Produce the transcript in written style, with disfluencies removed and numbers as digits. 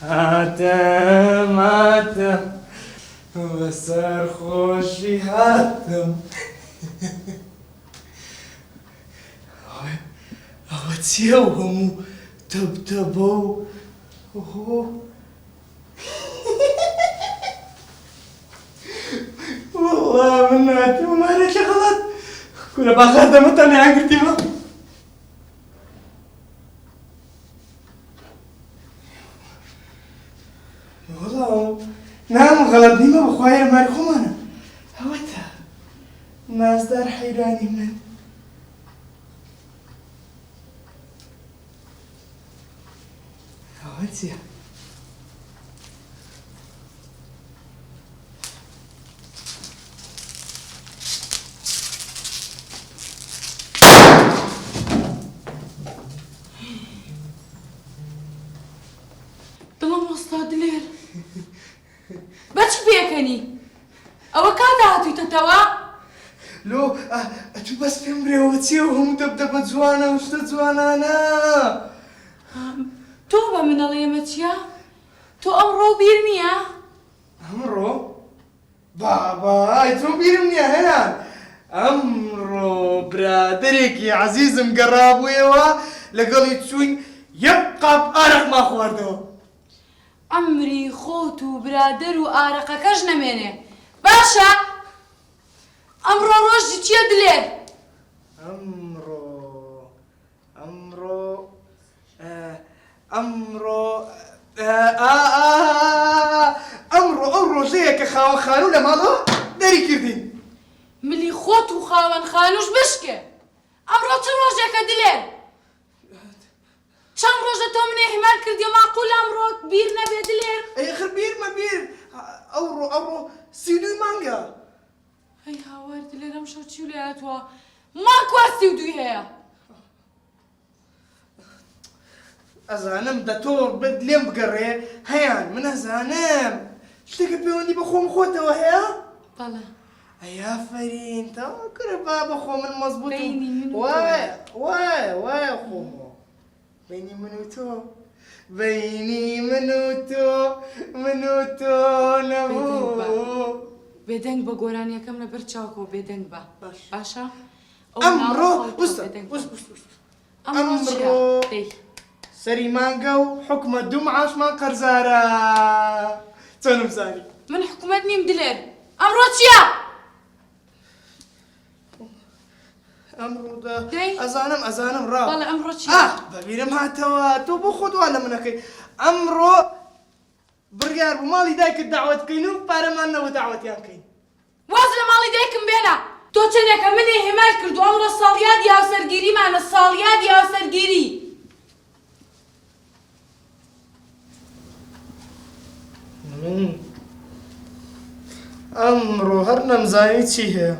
هاتم هاتم وەسەر خۆشی هاتم ئەوە چییە و هەموو تەبتەبە و وەڵڵا من ناتوانێکی غەڵەت کورە باخات دەمە تەنیان گرتیمە وەڵڵا نام غەڵەت نیمە بەخوای ئەماری خۆمانە ئەوەتە نازدار حەیرانی من ئەوە چییە؟ دڵم وەستا دلێر بەچی پێکەنی؟ ئەوە کادا هاتوویتەتەوە؟ لۆ ئەتوو بەس پێم برێەوە چییە و هەموو دەبدەبە جوانە و شتە جوانانە تۆ بە منەڵێ ئەمە چییە؟ تۆ ئەمڕۆ بیر نییە؟ ئەمڕۆ؟ بابای تۆ بیرم نییە هەنان ئەمڕۆ برادەرێکی عەزیزم گەڕابوویەوە لەگەڵی چووین یەک قاپ ئارەقمان خواردەوە ئەمری خۆت و برادەر و ئارەقەکەش نەمێنێ باشە ئەمڕۆ ڕۆژی چییە دلێر؟ ئەمڕۆ ئەو ڕۆژەیە کە خاوەن خانوو لە ماڵەوە دەری کردین ملی خۆت و خاوەن خانووش بشکێ ئەمڕۆ چ ڕۆژێکە دلێر؟ چەند ڕۆژە تۆ منێ هیمال کردی و ماقول ئەمڕۆ بیر نەبێ دلێر؟ ئەخر بیرمە بیر ئەوڕۆ 32 مانگە هەی هاوار دلێر ئەم شەو چی لێ هاتووە؟ مانگ وا 32 هەیە ئەزانم دەتۆ لێم بگەڕێ هەیان من ئەزانم شتێکە پەیوەندی بە خۆم خۆتەوە هەیە؟ بەڵێ ئەیافەرین تەوا کرە با بەخۆ من مەزبوط بەینی من و وایە خۆمەوە بینی من و تۆ بینی من و تۆ نەبوو بێدەنگ بە گۆرانیەکەم لەبەر چاوکەوە بێدەنگ بە باشە؟ ئەمڕۆ ئەمڕۆ سەری مانگە و حکومە 2 معاشمان قەرزارە چۆنم زانی من حکومەت نیم دلێر ئەمڕۆ چییە؟ ئەمڕۆدا ئەزانم ڕاو بەڵێ ئەمڕۆ چییە؟ بەبیرم هاتەوە تۆ بۆ خۆت وا لە منەکەی ئەمڕۆ بڕیار بوو ماڵی دایکت داوەت بکەین و پارەمان نەوە داوەتیان بکەین واز لە ماڵی دایکم بێنە تۆ چەندێکە منێ هێمال کردو ئەمڕۆ ساڵیاد یاوسەرگیریمانە ساڵیاد یاوسەرگیری من ئەمڕۆ هەر نەمزانی چی هەیە